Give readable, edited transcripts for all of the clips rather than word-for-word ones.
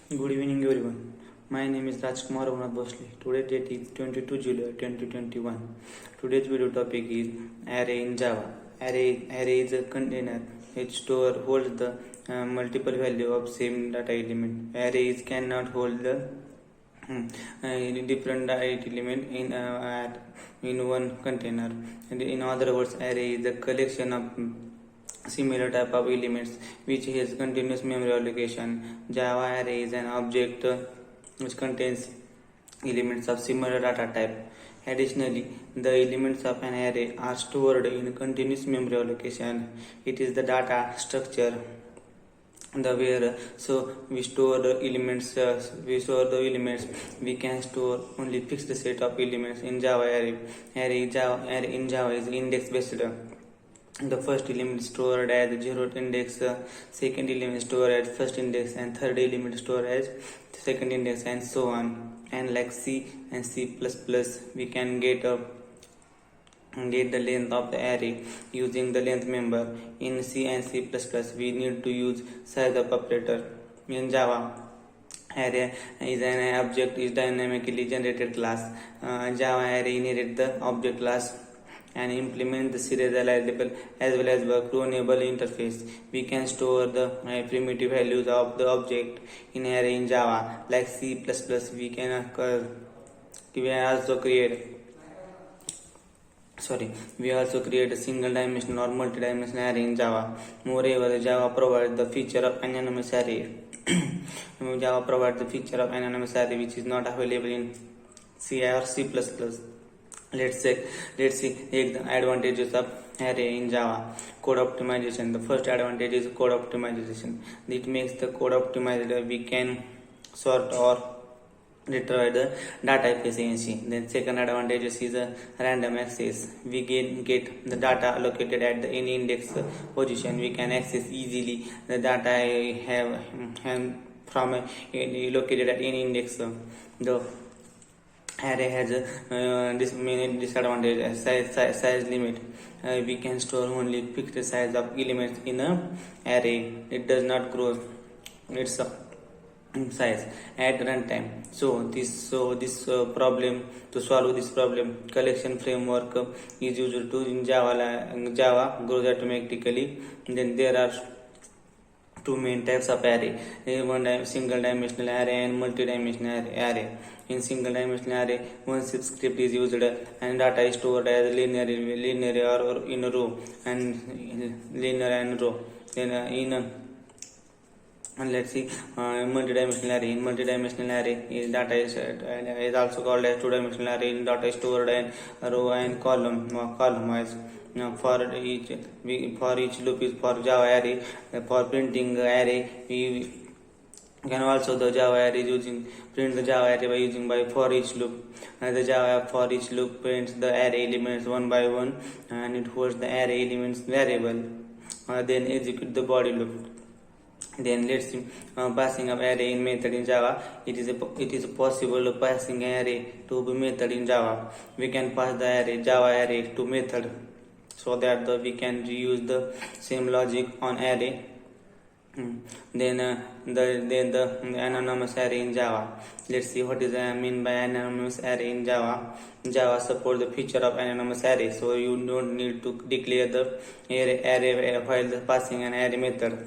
Good evening, everyone. My name is Rajkumar Raghunath Bosle. Today date is 22 July 2021. Today's video topic is array in Java. Array is a container which holds the multiple value of same data element. Arrays cannot hold the different data element in one container. And in other words, array is a collection of similar type of elements which has continuous memory allocation. Java array is an object which contains elements of similar data type. Additionally, the elements of an array are stored in continuous memory allocation. It is the data structure the where so we store the elements we can store only fixed set of elements in Java array in Java is index based. The first element stored as zeroth index, second element stored as first index, and third element stored as second index, and so on. And like C and C++, we can get the length of the array using the length member. In C and C++, we need to use size of operator. In Java, array is an object is dynamically generated class. Java array inherit the object class and implement the serializable as well as clonable interface. We can store the primitive values of the object in array in Java. Like C++, we can also create a single dimensional or multi-dimensional array in Java. Moreover, Java provides the feature of anonymous array. Java provides the feature of anonymous array which is not available in C or C++. Let's see the advantages of array in Java. Code optimization. The first advantage is code optimization. It makes the code optimized. We can sort or retrieve the data efficiency. Then second advantage is random access. We get the data allocated at any index position. We can access easily the data I have from located at any index. The array has this many disadvantages. Size limit. We can store only fixed size of elements in a array. It does not grow its size at runtime. So this problem, to solve this problem, collection framework is used to in Java grows automatically. Then there are two main types of array, single dimensional array and multi-dimensional array. In single dimensional array, one script is used and data is stored as linear or in a row and linear and row. Then and let's see multi-dimensional array. In multi-dimensional array, data is also called as two-dimensional array. Data is stored in row and column wise. For each loop is for Java array. For printing array, we can also the Java array print the Java array by using for each loop. The Java for each loop prints the array elements one by one and it holds the array elements variable. Then execute the body loop. Then let's see passing of array in method in Java. It is possible passing array to method in Java. We can pass the Java array to method so that we can reuse the same logic on array. Then the anonymous array in Java. Let's see what is mean by anonymous array in Java. Java supports the feature of anonymous array, so you don't need to declare the array while passing an array method.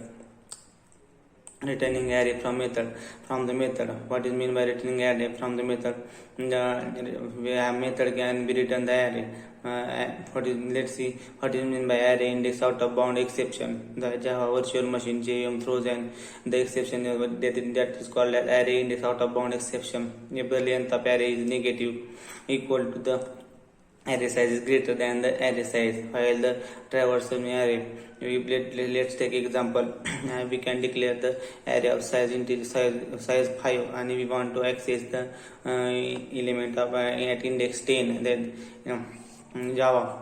Returning array from the method. What is mean by returning array from the method? The method can be returned the array. Let's see what is mean by array index out of bound exception. The Java virtual machine JVM throws in the exception that is called as array index out of bound exception. If the length of array is negative equal to the array size is greater than the array size while the traversal array. Let's take example. We can declare the array of size 5 and we want to access the element of at index 10. Then Java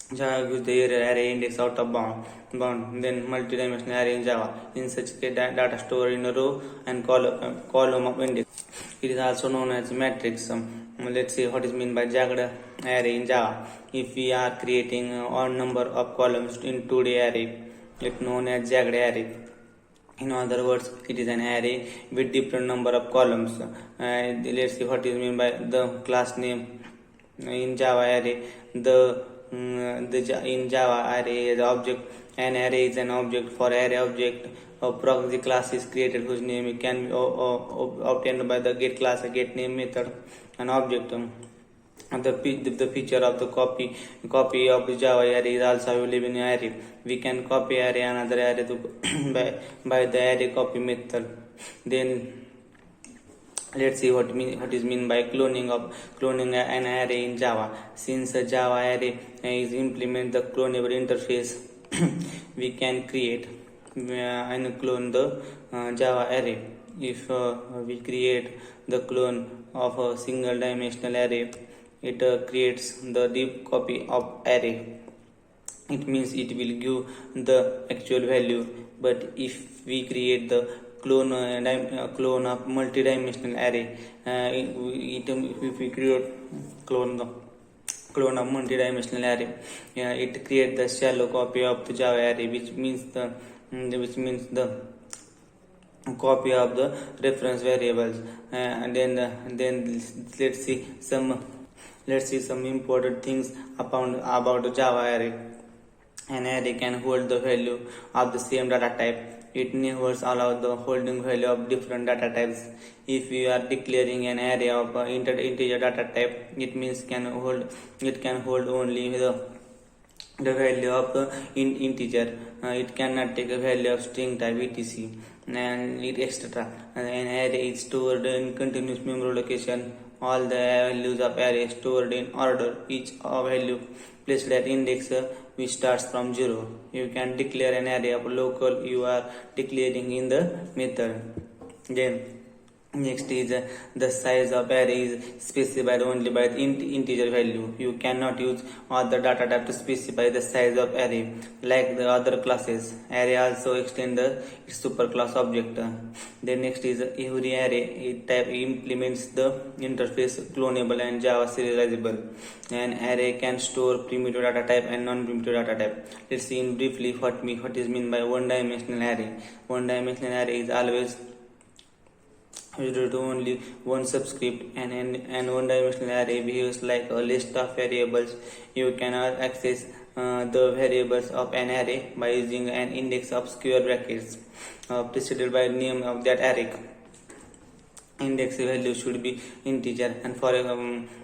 gives the array index out of bound. Then multi-dimensional array in Java. In such case, data stored in a row and column of index. It is also known as matrix. Let's see what is meant by jagged array in Java. If we are creating odd number of columns in 2D array, it's known as jagged array. In other words, it is an array with different number of columns. Let's see what is meant by the class name in Java array. In Java array is object. An array is an object. For array object, a proxy class is created whose name can be obtained by the get class get name method. An object. The feature of the copy of Java array is also available in array. We can copy array another array by the array copy method. Then let's see what is mean by cloning an array in Java. Since a Java array is implement the clonable interface, we can create and clone the Java array. If we create the clone of a single dimensional array, it creates the deep copy of array. It means it will give the actual value. But if we create the clone of multi-dimensional array, if we create clone of multi-dimensional array, it creates the shallow copy of the Java array, which means the copy of the reference variables. And then let's see some important things about the Java array. An array can hold the value of the same data type. It never allows the holding value of different data types. If you are declaring an array of integer data type, it means it can hold only the value of the integer. It cannot take a value of string type etc. and etc. An array is stored in continuous memory location. All the values of array stored in order. Each value placed at index which starts from 0. You can declare an array of local. You are declaring in the method. Then next is the size of array is specified only by the integer value. You cannot use other data type to specify the size of array like the other classes. Array also extend its superclass object. Then next is every array type implements the interface clonable and Java serializable. An array can store primitive data type and non-primitive data type. Let's see in briefly what is meant by one-dimensional array. One-dimensional array is always used to only one subscript, and one-dimensional array behaves like a list of variables. You cannot access the variables of an array by using an index of square brackets preceded by name of that array. Index value should be integer. And for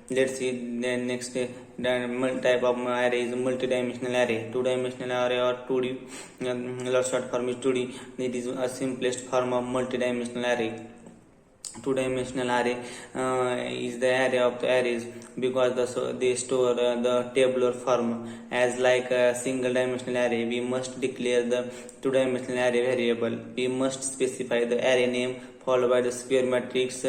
let's see the next type of array is multi-dimensional array. Two-dimensional array or 2D, short form is 2D. It is a simplest form of multi-dimensional array. Two-dimensional array is the array of the arrays because they store the tabular form. As like a single dimensional array, we must declare the two-dimensional array variable. We must specify the array name followed by the square matrix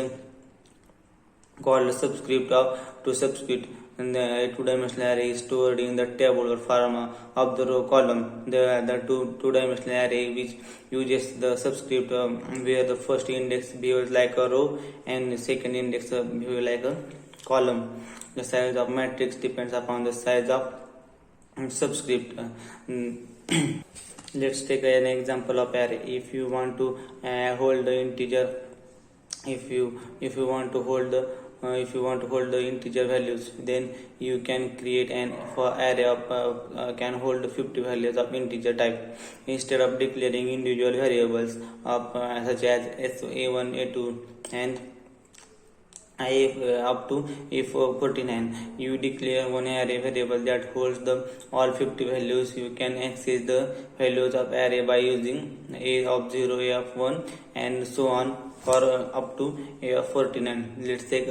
called subscript to subscript. And the two-dimensional array is stored in the tabular form of the row column. The two-dimensional array which uses the subscript where the first index behaves like a row and the second index behaves like a column. The size of matrix depends upon the size of subscript. Let's take an example of array. If you want to hold the integer, if you want to hold the integer values, then you can create an array of can hold 50 values of integer type instead of declaring individual variables of such as a1 a2 and up to a49. You declare one array variable that holds the all 50 values. You can access the values of array by using a of 0, a of 1 and so on for up to a of 49. Let's take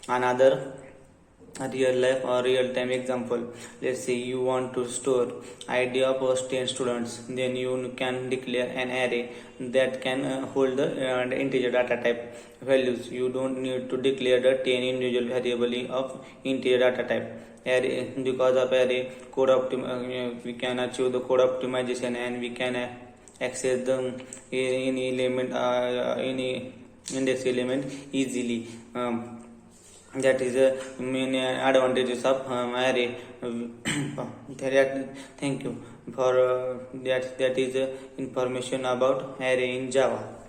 another real life or real time example. Let's say you want to store id of 10 students. Then you can declare an array that can hold the integer data type values. You don't need to declare the 10 individual variable of integer data type. Array, because of array code we can achieve the code optimization and we can access the any element any index element easily. That is the main advantages of array. Thank you. For that is information about array in Java.